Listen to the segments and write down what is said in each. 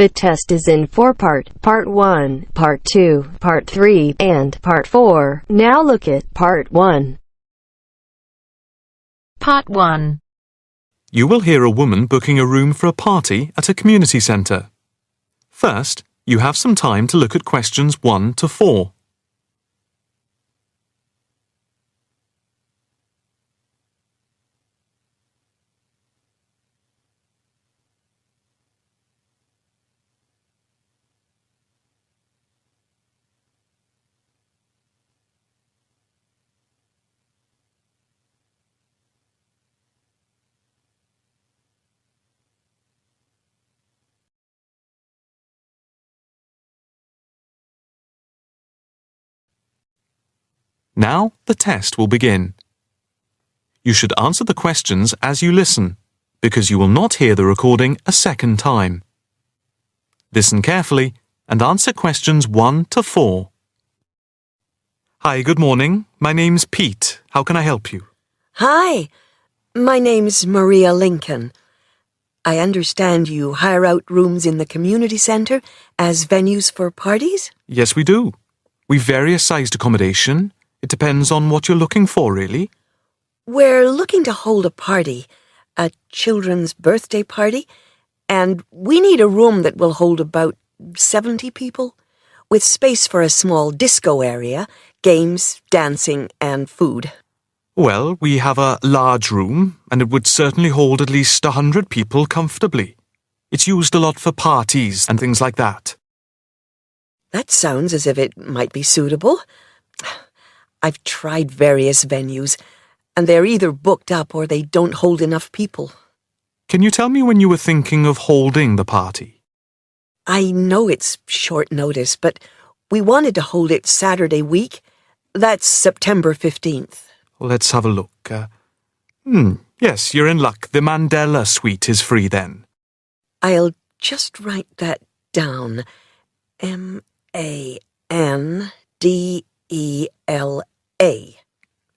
The test is in 4 parts: Part 1, Part 2, Part 3, and Part 4. Now look at Part 1. Part 1. You will hear a woman booking a room for a party at a community centre. First, you have some time to look at questions 1 to 4. Now the test will begin. You should answer the questions as you listen, because you will not hear the recording a second time. Listen carefully and answer questions 1 to 4. Hi, good morning. My name's Pete. How can I help you? Hi, my name's Maria Lincoln. I understand you hire out rooms in the community centre as venues for parties? Yes, we do. We've various sized accommodation. It depends on what you're looking for, really. We're looking to hold a party, a children's birthday party, and we need a room that will hold about 70 people, with space for a small disco area, games, dancing, and food. Well, we have a large room, and it would certainly hold at least 100 people comfortably. It's used a lot for parties and things like that. That sounds as if it might be suitable. I've tried various venues, and they're either booked up or they don't hold enough people. Can you tell me when you were thinking of holding the party? I know it's short notice, but we wanted to hold it Saturday week. That's September 15th. Let's have a look. Yes, you're in luck. The Mandela suite is free then. I'll just write that down. M-A-N-D-E-L-A.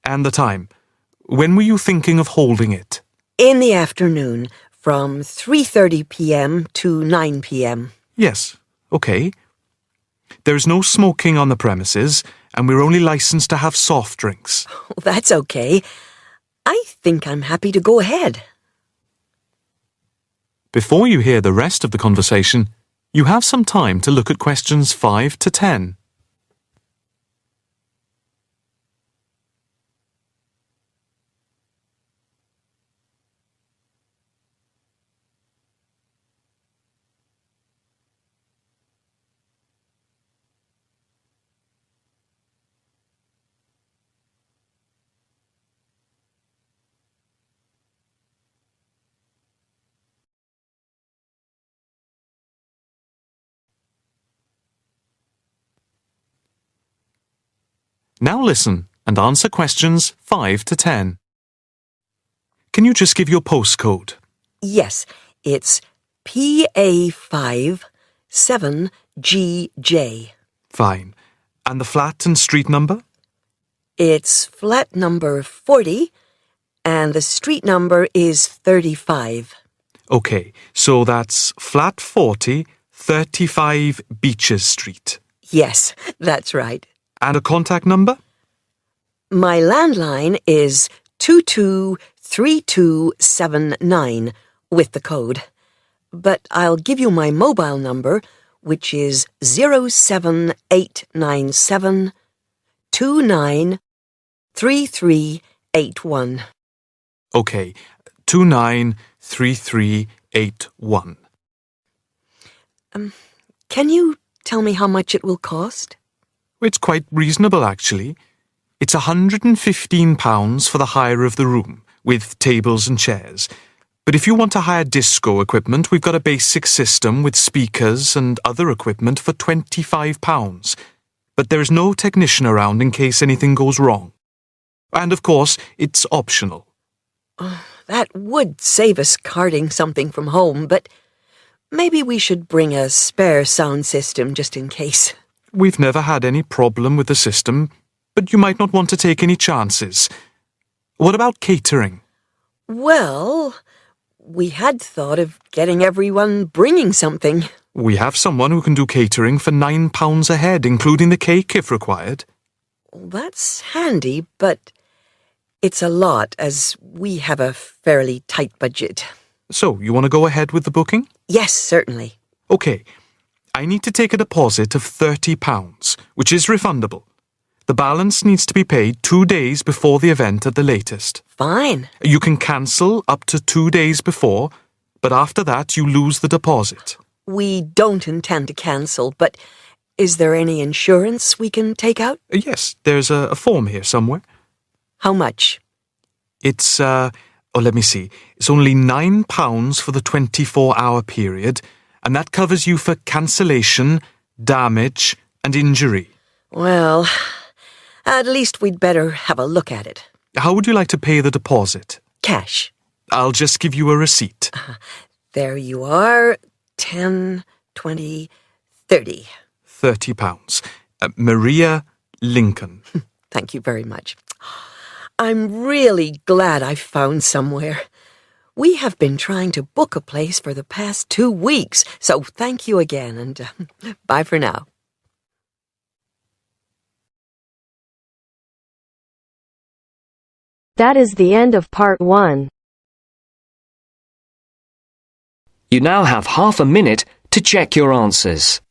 And the time. When were you thinking of holding it? In the afternoon, from 3:30 p.m. to 9 p.m. Yes, okay. There's no smoking on the premises, and we're only licensed to have soft drinks. That's okay. I think I'm happy to go ahead. Before you hear the rest of the conversation, you have some time to look at questions 5 to 10. Now listen and answer questions 5 to 10. Can you just give your postcode? Yes, it's PA5 7GJ. Fine. And the flat and street number? It's flat number 40, and the street number is 35. Okay, so that's flat 40, 35 Beaches Street. Yes, that's right. And a contact number? My landline is 223279 with the code. But I'll give you my mobile number, which is 07897 293381. Okay, 293381. Can you tell me how much it will cost? It's quite reasonable, actually. It's £115 for the hire of the room, with tables and chairs. But if you want to hire disco equipment, we've got a basic system with speakers and other equipment for £25. But there is no technician around in case anything goes wrong. And of course, it's optional. That would save us carting something from home, but maybe we should bring a spare sound system just in case. We've never had any problem with the system, but you might not want to take any chances. What about catering? Well, we had thought of getting everyone bringing something. We have someone who can do catering for £9 a head, including the cake if required. That's handy, but it's a lot as we have a fairly tight budget. So, you want to go ahead with the booking? Yes, certainly. OK. I need to take a deposit of £30, which is refundable. The balance needs to be paid 2 days before the event at the latest. Fine. You can cancel up to 2 days before, but after that you lose the deposit. We don't intend to cancel, but is there any insurance we can take out? Yes, there's a form here somewhere. How much? It's, let me see. It's only £9 for the 24-hour period, and that covers you for cancellation, damage, and injury. Well, at least we'd better have a look at it. How would you like to pay the deposit? Cash. I'll just give you a receipt. There you are. 10, 20, 30. £30. Maria Lincoln. Thank you very much. I'm really glad I found somewhere. We have been trying to book a place for the past 2 weeks, so thank you again, and bye for now. That is the end of part 1. You now have half a minute to check your answers.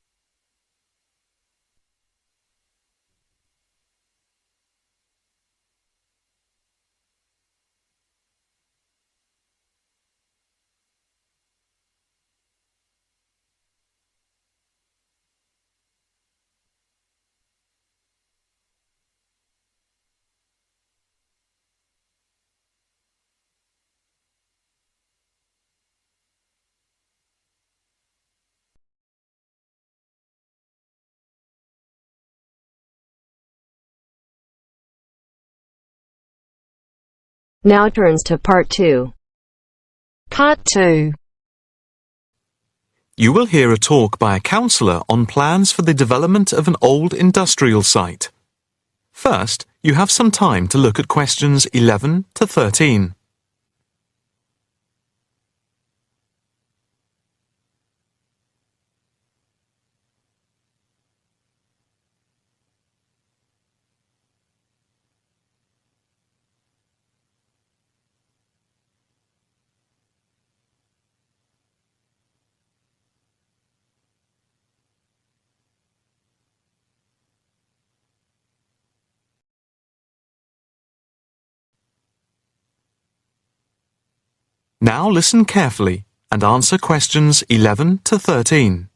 Now turns to part 2. Part 2. You will hear a talk by a counsellor on plans for the development of an old industrial site. First, you have some time to look at questions 11 to 13. Now listen carefully and answer questions 11 to 13.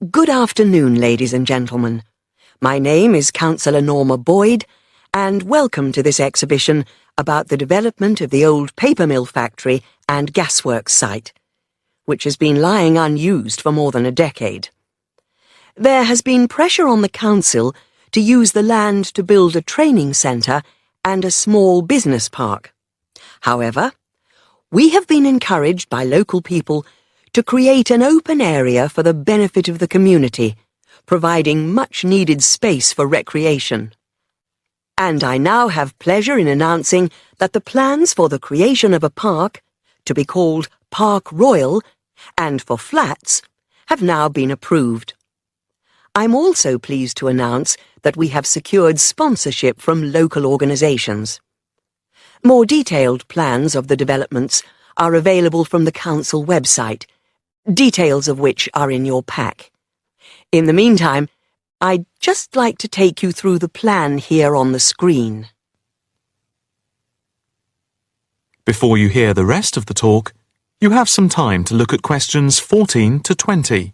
Good afternoon, ladies and gentlemen. My name is Councillor Norma Boyd, and welcome to this exhibition about the development of the old paper mill factory and gasworks site, which has been lying unused for more than a decade. There has been pressure on the council to use the land to build a training centre and a small business park. However, we have been encouraged by local people to create an open area for the benefit of the community, providing much-needed space for recreation. And I now have pleasure in announcing that the plans for the creation of a park, to be called Park Royal, and for flats, have now been approved. I'm also pleased to announce that we have secured sponsorship from local organisations. More detailed plans of the developments are available from the council website, details of which are in your pack. In the meantime, I'd just like to take you through the plan here on the screen. Before you hear the rest of the talk, you have some time to look at questions 14 to 20.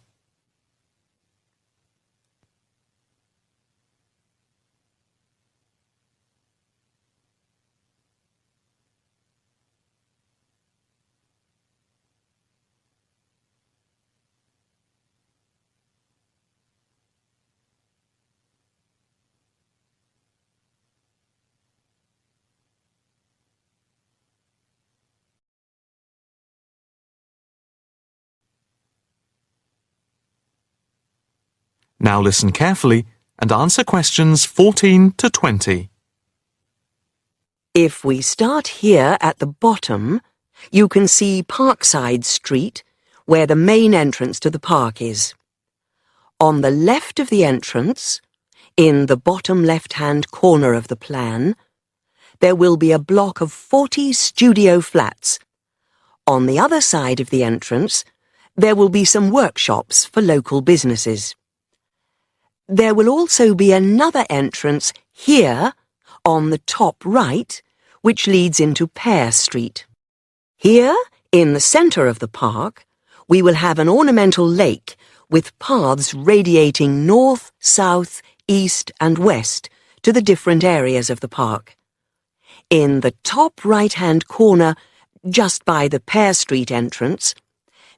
Now listen carefully and answer questions 14 to 20. If we start here at the bottom, you can see Parkside Street, where the main entrance to the park is. On the left of the entrance, in the bottom left-hand corner of the plan, there will be a block of 40 studio flats. On the other side of the entrance, there will be some workshops for local businesses. There will also be another entrance here, on the top right, which leads into Pear Street. Here, in the centre of the park, we will have an ornamental lake with paths radiating north, south, east and west to the different areas of the park. In the top right-hand corner, just by the Pear Street entrance,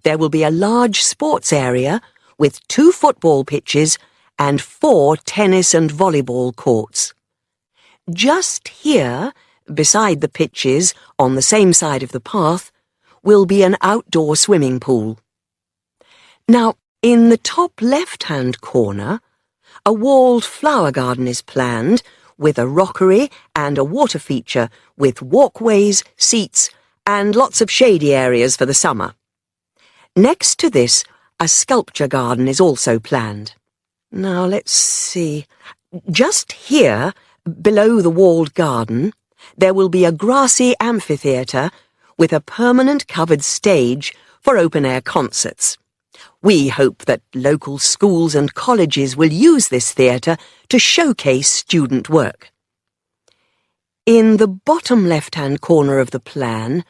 there will be a large sports area with 2 football pitches and 4 tennis and volleyball courts. Just here, beside the pitches, on the same side of the path, will be an outdoor swimming pool. Now, in the top left-hand corner, a walled flower garden is planned with a rockery and a water feature with walkways, seats and lots of shady areas for the summer. Next to this, a sculpture garden is also planned. Now, let's see. Just here, below the walled garden, there will be a grassy amphitheatre with a permanent covered stage for open-air concerts. We hope that local schools and colleges will use this theatre to showcase student work. In the bottom left-hand corner of the plan,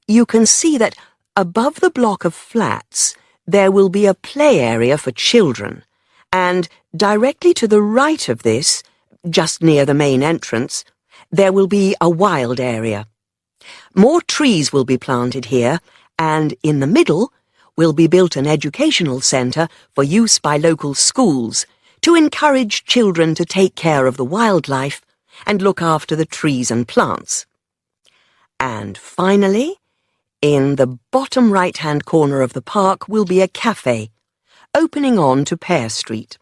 you can see that above the block of flats there will be a play area for children, and directly to the right of this, just near the main entrance, there will be a wild area. More trees will be planted here, and in the middle will be built an educational centre for use by local schools to encourage children to take care of the wildlife and look after the trees and plants. And finally, in the bottom right-hand corner of the park will be a cafe, opening on to Pear Street.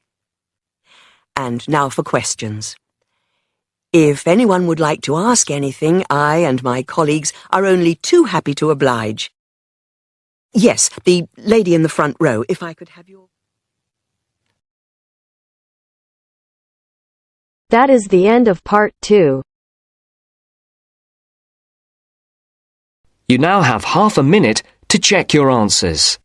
And now for questions. If anyone would like to ask anything, I and my colleagues are only too happy to oblige. Yes, the lady in the front row, if I could have your... That is the end of part 2. You now have half a minute to check your answers.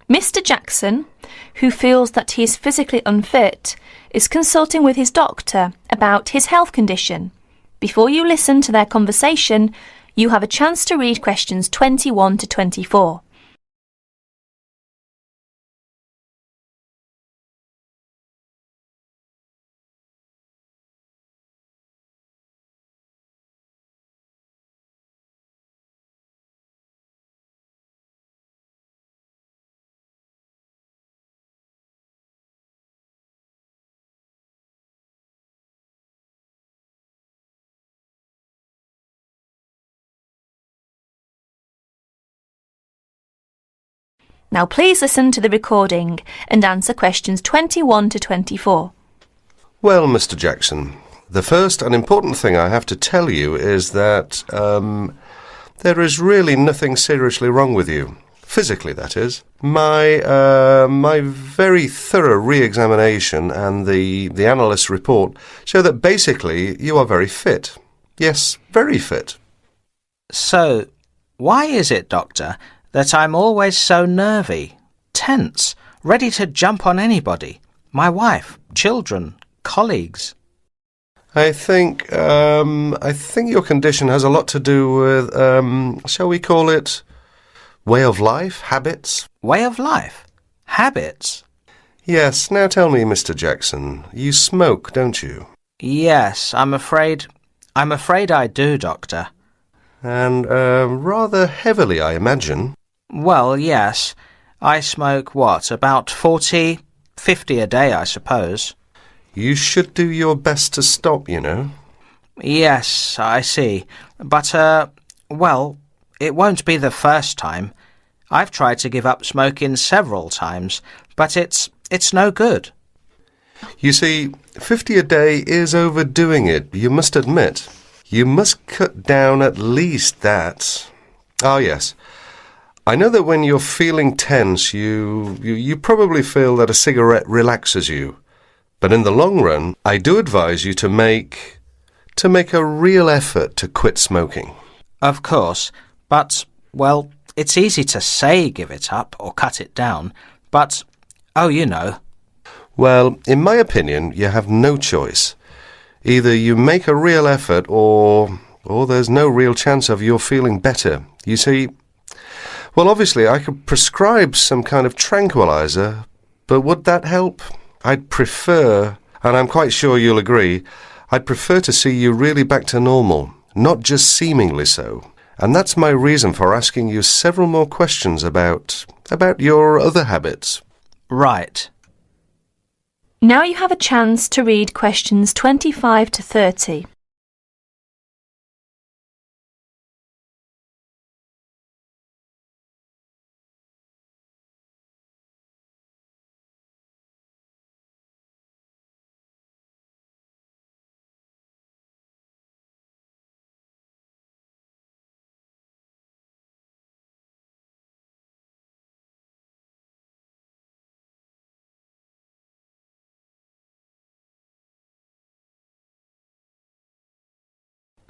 Mr. Jackson, who feels that he is physically unfit, is consulting with his doctor about his health condition. Before you listen to their conversation, you have a chance to read questions 21 to 24. Now please listen to the recording and answer questions 21 to 24. Well, Mr. Jackson, the first and important thing I have to tell you is that there is really nothing seriously wrong with you. Physically, that is. My very thorough re-examination and the analyst's report show that basically you are very fit. Yes, very fit. So, why is it, Doctor, that I'm always so nervy, tense, ready to jump on anybody? My wife, children, colleagues. I think your condition has a lot to do with, shall we call it, Way of life, habits? Way of life? Habits? Yes, now tell me, Mr. Jackson, you smoke, don't you? Yes, I'm afraid I do, Doctor. And, rather heavily, I imagine. Well, yes. I smoke, about 40, 50 a day, I suppose. You should do your best to stop, you know. Yes, I see. But, well, it won't be the first time. I've tried to give up smoking several times, but it's no good. You see, 50 a day is overdoing it, you must admit. You must cut down at least that. Ah, yes. I know that when you're feeling tense, you probably feel that a cigarette relaxes you. But in the long run, I do advise you to make a real effort to quit smoking. Of course, but, well, it's easy to say give it up or cut it down, but, oh, you know. Well, in my opinion, you have no choice. Either you make a real effort or there's no real chance of your feeling better. You see, well, obviously I could prescribe some kind of tranquilizer, but would that help? I'd prefer, and I'm quite sure you'll agree, I'd prefer to see you really back to normal, not just seemingly so. And that's my reason for asking you several more questions about your other habits. Right. Now you have a chance to read questions 25 to 30.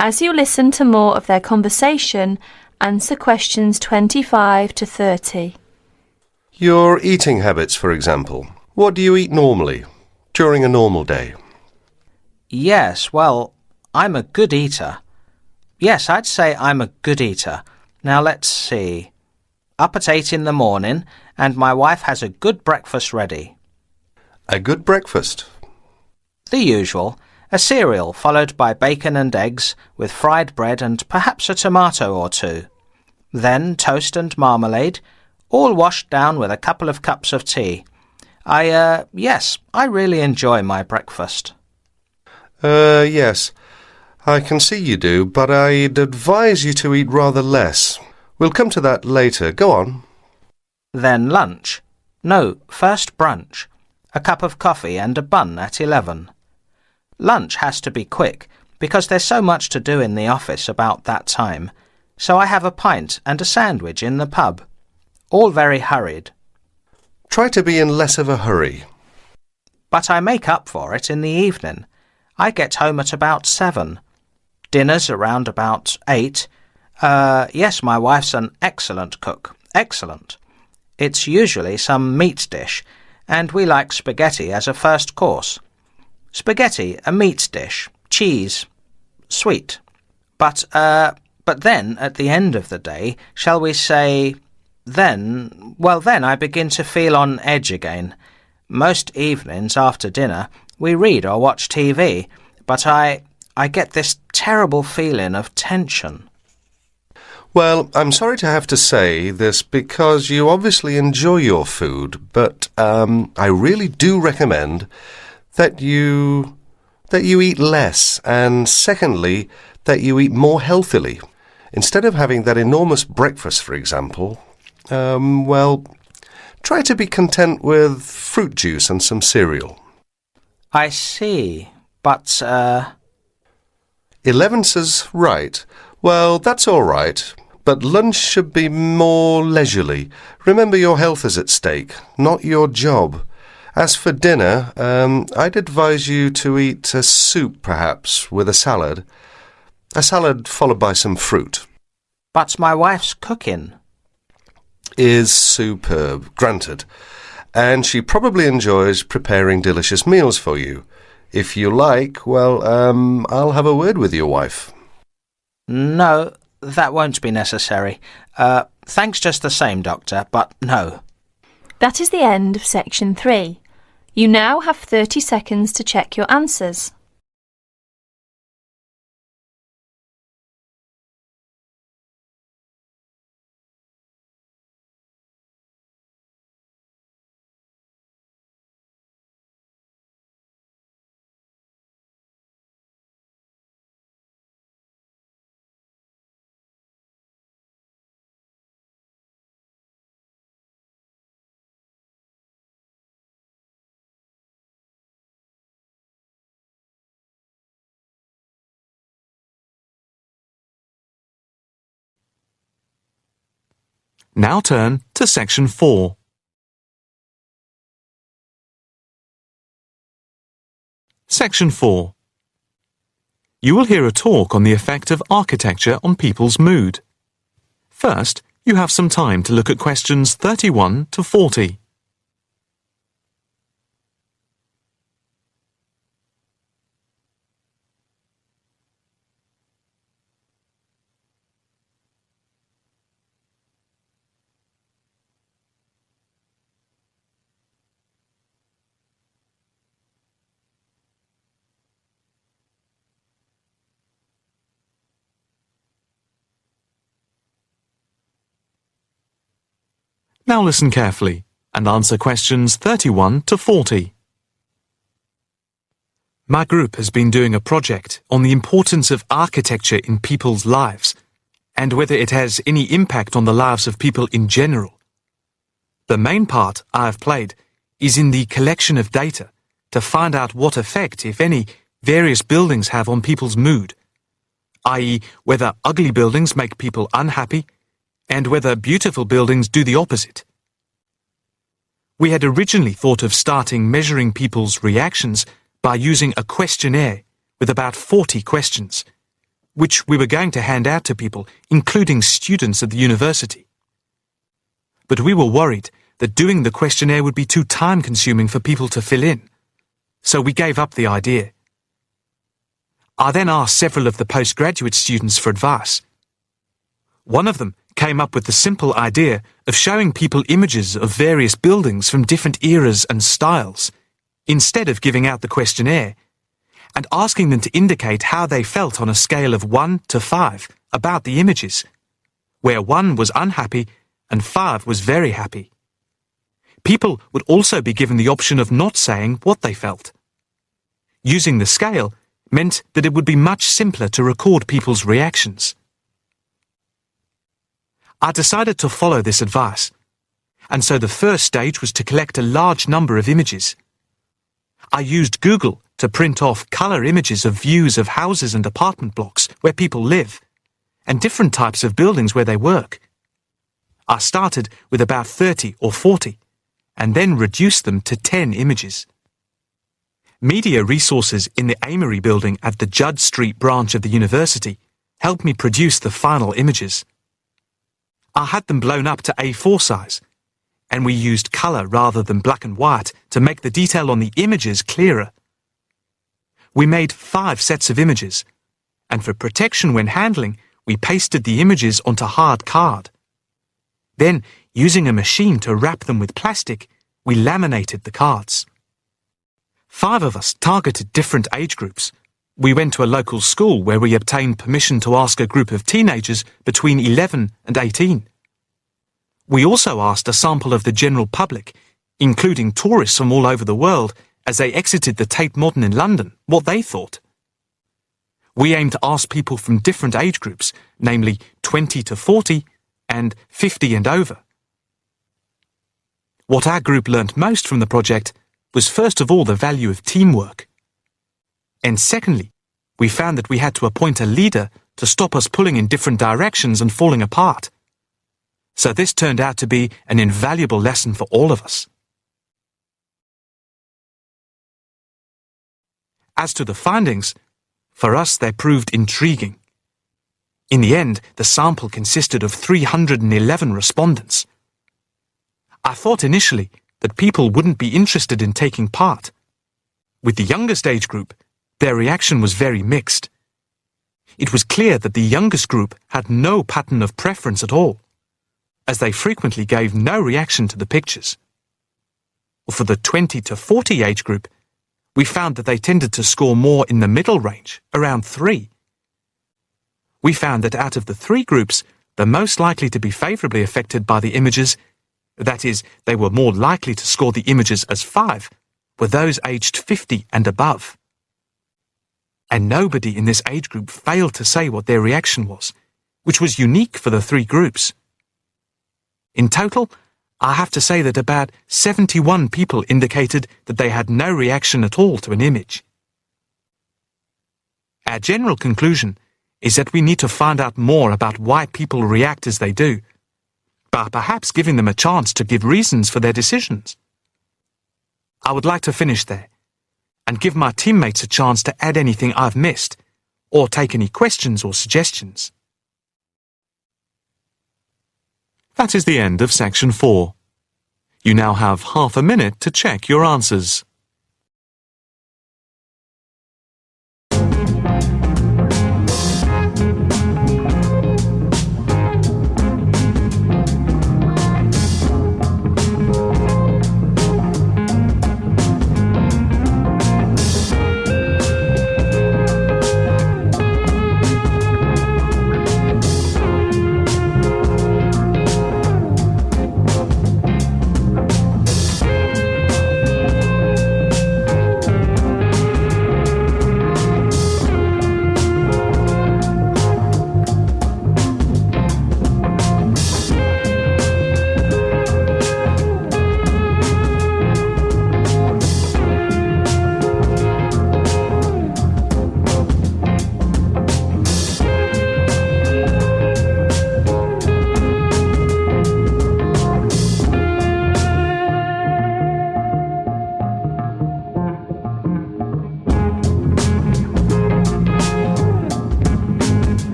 As you listen to more of their conversation, answer questions 25 to 30. Your eating habits, for example. What do you eat normally, during a normal day? Yes, well, I'm a good eater. Yes, I'd say I'm a good eater. Now let's see. Up at 8 in the morning, and my wife has a good breakfast ready. A good breakfast. The usual. A cereal followed by bacon and eggs with fried bread and perhaps a tomato or two. Then toast and marmalade, all washed down with a couple of cups of tea. Yes, I really enjoy my breakfast. Yes, I can see you do, but I'd advise you to eat rather less. We'll come to that later. Go on. Then lunch. No, first brunch. A cup of coffee and a bun at 11. Lunch has to be quick, because there's so much to do in the office about that time, so I have a pint and a sandwich in the pub. All very hurried. Try to be in less of a hurry. But I make up for it in the evening. I get home at about 7. Dinner's around about 8. Yes, my wife's an excellent cook. Excellent. It's usually some meat dish, and we like spaghetti as a first course. Spaghetti, a meat dish, cheese, sweet. But then, at the end of the day, shall we say, then I begin to feel on edge again. Most evenings after dinner, we read or watch TV, but I get this terrible feeling of tension. Well, I'm sorry to have to say this because you obviously enjoy your food, but I really do recommend that you eat less, and secondly, that you eat more healthily. Instead of having that enormous breakfast, for example, try to be content with fruit juice and some cereal. I see, but, 11 says right. Well, that's all right, but lunch should be more leisurely. Remember, your health is at stake, not your job. As for dinner, I'd advise you to eat a soup, perhaps, with a salad. A salad followed by some fruit. But my wife's cooking Is superb, granted. And she probably enjoys preparing delicious meals for you. If you like, I'll have a word with your wife. No, that won't be necessary. Thanks just the same, Doctor, but no. That is the end of section 3. You now have 30 seconds to check your answers. Now turn to section 4. Section 4. You will hear a talk on the effect of architecture on people's mood. First, you have some time to look at questions 31 to 40. Now listen carefully and answer questions 31 to 40. My group has been doing a project on the importance of architecture in people's lives and whether it has any impact on the lives of people in general. The main part I have played is in the collection of data to find out what effect, if any, various buildings have on people's mood, i.e., whether ugly buildings make people unhappy and whether beautiful buildings do the opposite. We had originally thought of starting measuring people's reactions by using a questionnaire with about 40 questions, which we were going to hand out to people, including students at the university. But we were worried that doing the questionnaire would be too time-consuming for people to fill in, so we gave up the idea. I then asked several of the postgraduate students for advice. One of them came up with the simple idea of showing people images of various buildings from different eras and styles, instead of giving out the questionnaire, and asking them to indicate how they felt on a scale of 1 to 5 about the images, where 1 was unhappy and 5 was very happy. People would also be given the option of not saying what they felt. Using the scale meant that it would be much simpler to record people's reactions. I decided to follow this advice, and so the first stage was to collect a large number of images. I used Google to print off colour images of views of houses and apartment blocks where people live, and different types of buildings where they work. I started with about 30 or 40, and then reduced them to 10 images. Media resources in the Amory building at the Judd Street branch of the university helped me produce the final images. I had them blown up to A4 size, and we used colour rather than black and white to make the detail on the images clearer. We made 5 sets of images, and for protection when handling, we pasted the images onto hard card. Then, using a machine to wrap them with plastic, we laminated the cards. 5 of us targeted different age groups. We went to a local school where we obtained permission to ask a group of teenagers between 11 and 18. We also asked a sample of the general public, including tourists from all over the world, as they exited the Tate Modern in London, what they thought. We aimed to ask people from different age groups, namely 20 to 40 and 50 and over. What our group learnt most from the project was first of all the value of teamwork. And secondly, we found that we had to appoint a leader to stop us pulling in different directions and falling apart. So this turned out to be an invaluable lesson for all of us. As to the findings, for us they proved intriguing. In the end, the sample consisted of 311 respondents. I thought initially that people wouldn't be interested in taking part. With the youngest age group, their reaction was very mixed. It was clear that the youngest group had no pattern of preference at all. as they frequently gave no reaction to the pictures. For the 20 to 40 age group, we found that they tended to score more in the middle range, around 3. We found that out of the 3 groups, the most likely to be favourably affected by the images, that is, they were more likely to score the images as 5, were those aged 50 and above. And nobody in this age group failed to say what their reaction was, which was unique for the 3 groups. In total, I have to say that about 71 people indicated that they had no reaction at all to an image. Our general conclusion is that we need to find out more about why people react as they do, by perhaps giving them a chance to give reasons for their decisions. I would like to finish there and give my teammates a chance to add anything I've missed or take any questions or suggestions. That is the end of section 4. You now have half a minute to check your answers.